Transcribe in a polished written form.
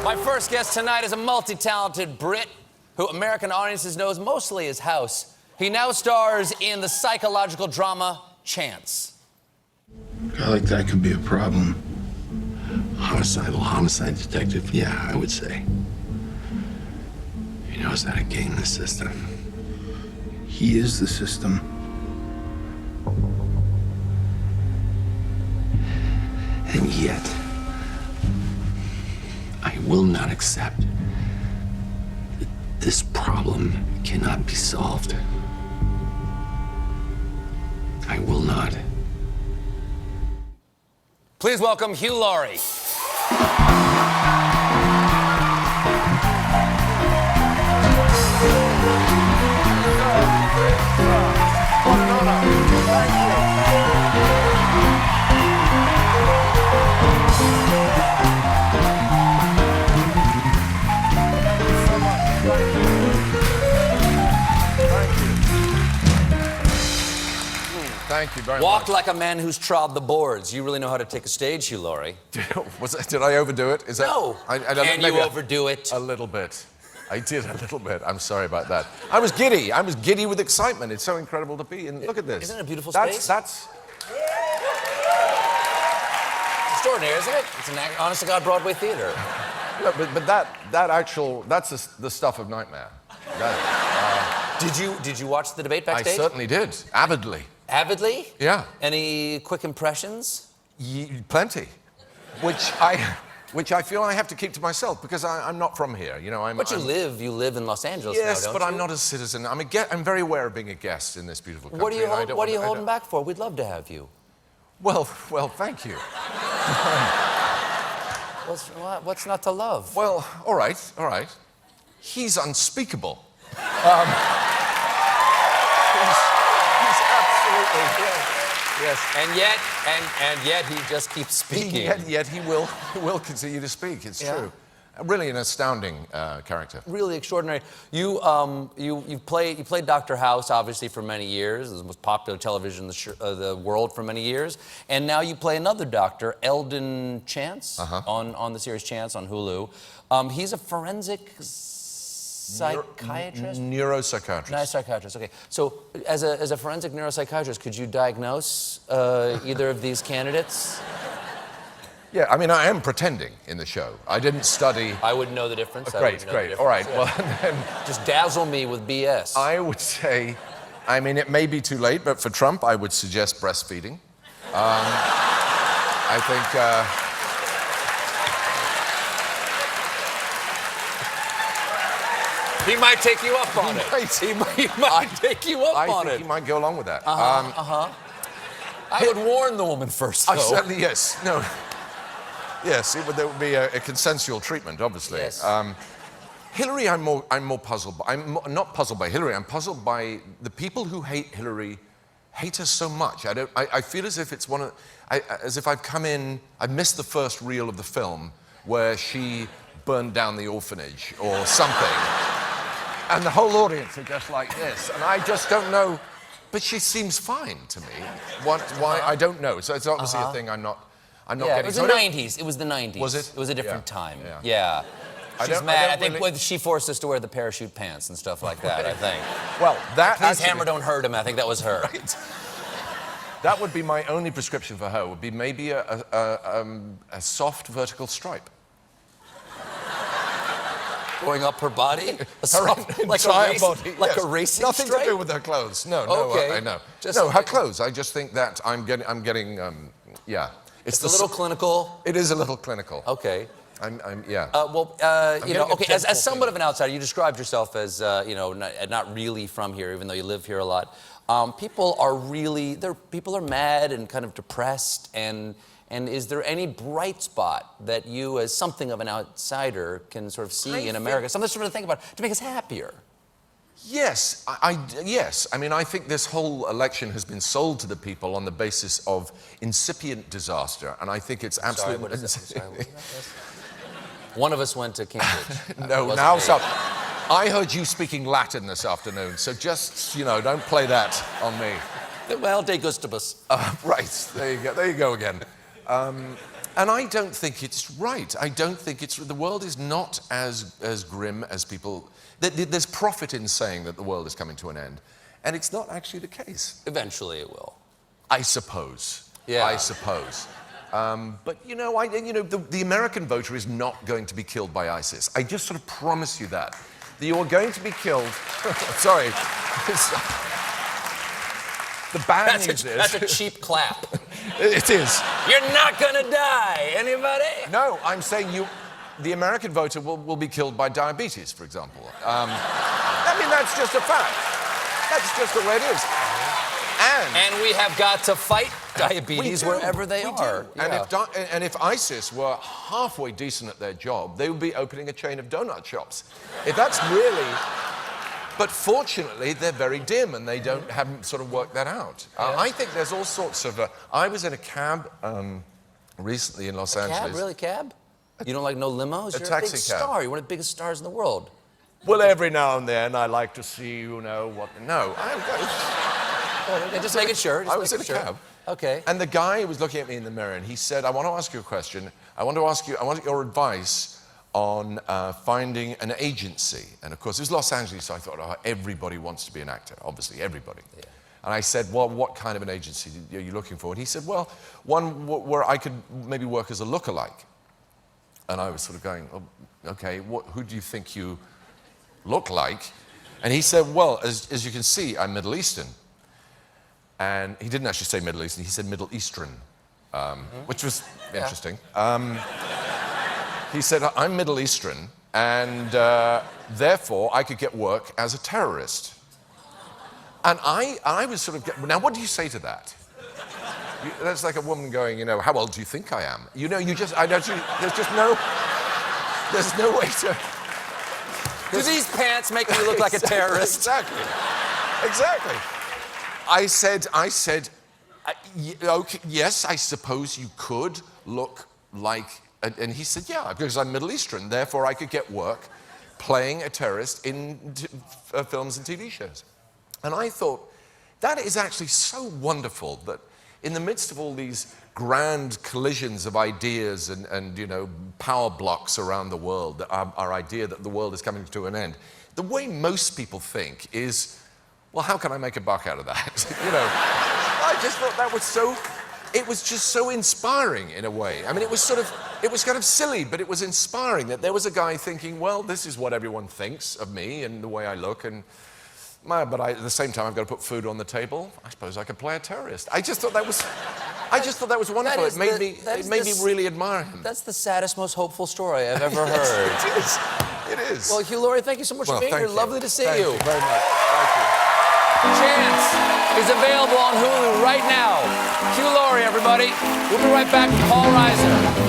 My first guest tonight is a multi-talented Brit who American audiences knows mostly as House. He now stars in the psychological drama Chance. A guy like that could be a problem. Homicide detective, yeah, I would say. He knows how to game the system. He is the system. And yet, I will not accept that this problem cannot be solved. I will not. Please welcome Hugh Laurie. Thank you very Walked much. like a man who's trod the boards. You really know how to take a stage, Hugh Laurie. Did I overdo it? Is that? No. Can you overdo it? A little bit. I did a little bit. I'm sorry about that. I was giddy. I was giddy with excitement. It's so incredible to be in. Look at this. Isn't it a beautiful space? That's Extraordinary, isn't it? It's an honest-to-God Broadway theater. look, but that's the stuff of nightmare. Did you watch the debate backstage? I certainly did. Avidly. Avidly? Yeah. Any quick impressions? Plenty. Which I feel I have to keep to myself because I'm not from here. You know, But you live in Los Angeles now, yes, don't but you? I'm not a citizen. I'm very aware of being a guest in this beautiful country. What are you holding back for? We'd love to have you. Well, thank you. What's not to love? Well, all right. He's unspeakable. He's absolutely yes. And yet he just keeps speaking. Yet he will continue to speak. It's true. Really an astounding character. Really extraordinary. You played Dr. House obviously for many years. It was the most popular television in the world for many years. And now you play another doctor, Eldon Chance, on the series Chance on Hulu. He's a forensic psychiatrist? Neuropsychiatrist. Neuropsychiatrist, okay. So as a forensic neuropsychiatrist, could you diagnose either of these candidates? Yeah, I mean, I am pretending in the show. I didn't study... I wouldn't know the difference. Great. All right, well, then... Just dazzle me with BS. I would say, I mean, it may be too late, but for Trump, I would suggest breastfeeding. I think... He might take you up on it. He might take you up on it. I think he might go along with that. I would warn the woman first, though. I certainly, yes. No. Yes, there would be a consensual treatment, obviously. Yes. Hillary, I'm more puzzled by. I'm not puzzled by Hillary. I'm puzzled by the people who hate Hillary hate her so much. I feel as if it's as if I've come in, I missed the first reel of the film where she burned down the orphanage or something. And the whole audience are just like this. And I just don't know. But she seems fine to me. Why? I don't know. So it's obviously a thing I'm not getting. It was the 90s. It was the 90s. Was it? It was a different time. Yeah. She's mad. I think she forced us to wear the parachute pants and stuff like that, I think. Well, that... Please, Hammer, don't hurt him. I think that was her. Right. That would be my only prescription for her, would be maybe a soft vertical stripe. Going up her body? Like a racing Nothing stripe? to do with her clothes. No, Okay. I know. Her clothes. I just think that I'm getting, yeah. It's a little clinical. It is a little clinical. Okay. Yeah. As somewhat of an outsider, you described yourself as, not really from here, even though you live here a lot. People are mad and kind of depressed, and is there any bright spot that you, as something of an outsider, can sort of see in America, something sort of think about to make us happier? Yes, yes. I mean, I think this whole election has been sold to the people on the basis of incipient disaster, and I think it's absolutely... Sorry, what is that? One of us went to Cambridge. No, now stop. I heard you speaking Latin this afternoon, so just, don't play that on me. Well, de gustibus. Right, there you go again. And I don't think it's right. I don't think it's... The world is not as grim as people... There's profit in saying that the world is coming to an end. And it's not actually the case. Eventually it will. I suppose. Yeah. I suppose. But, you know, the American voter is not going to be killed by ISIS. I just sort of promise you that. That you are going to be killed... Sorry. The bad news is... That's a cheap clap. It is. You're not gonna die, anybody? No, I'm saying the American voter will be killed by diabetes, for example. I mean, that's just a fact. That's just the way it is. And we have got to fight diabetes wherever they are. Yeah. And if ISIS were halfway decent at their job, they would be opening a chain of donut shops. If that's really... But fortunately, they're very dim and they haven't sort of worked that out. I think there's all sorts of... I was in a cab recently in Los Angeles. Cab? Really, cab? You don't like no limos? You're taxi a big cab. star. You're one of the biggest stars in the world. Well, every now and then I like to see, you know, what... No. Okay, just making sure. I was in a cab. Okay. And the guy was looking at me in the mirror and he said, I want to ask you a question. I want your advice on finding an agency. And of course, it was Los Angeles, so I thought, oh, everybody wants to be an actor, obviously, everybody. Yeah. And I said, well, what kind of an agency are you looking for? And he said, well, one where I could maybe work as a lookalike. And I was sort of going, oh, okay, who do you think you look like? And he said, well, as you can see, I'm Middle Eastern. And he didn't actually say Middle Eastern, he said Middle Eastern, which was interesting. He said, I'm Middle Eastern, and therefore I could get work as a terrorist. And I was sort of... Now, what do you say to that? That's like a woman going, you know, how old do you think I am? You know, there's just no... There's no way to... Do these pants make me look like a terrorist? Exactly. I said, okay, yes, I suppose you could look like... And he said, yeah, because I'm Middle Eastern, therefore I could get work playing a terrorist in films and TV shows. And I thought, that is actually so wonderful that in the midst of all these grand collisions of ideas and you know, power blocks around the world, our idea that the world is coming to an end, the way most people think is, well, how can I make a buck out of that? You know, I just thought that was so... It was just so inspiring in a way. I mean, it was kind of silly, but it was inspiring that there was a guy thinking, well, this is what everyone thinks of me and the way I look, and but at the same time, I've got to put food on the table. I suppose I could play a terrorist. I just thought that was wonderful. It made me really admire him. That's the saddest, most hopeful story I've ever heard. It is. Well, Hugh Laurie, thank you so much for being here. Lovely to see you. Thank you very much. Thank you. Chance is available on Hulu right now. Hugh Laurie, everybody. We'll be right back with Paul Reiser.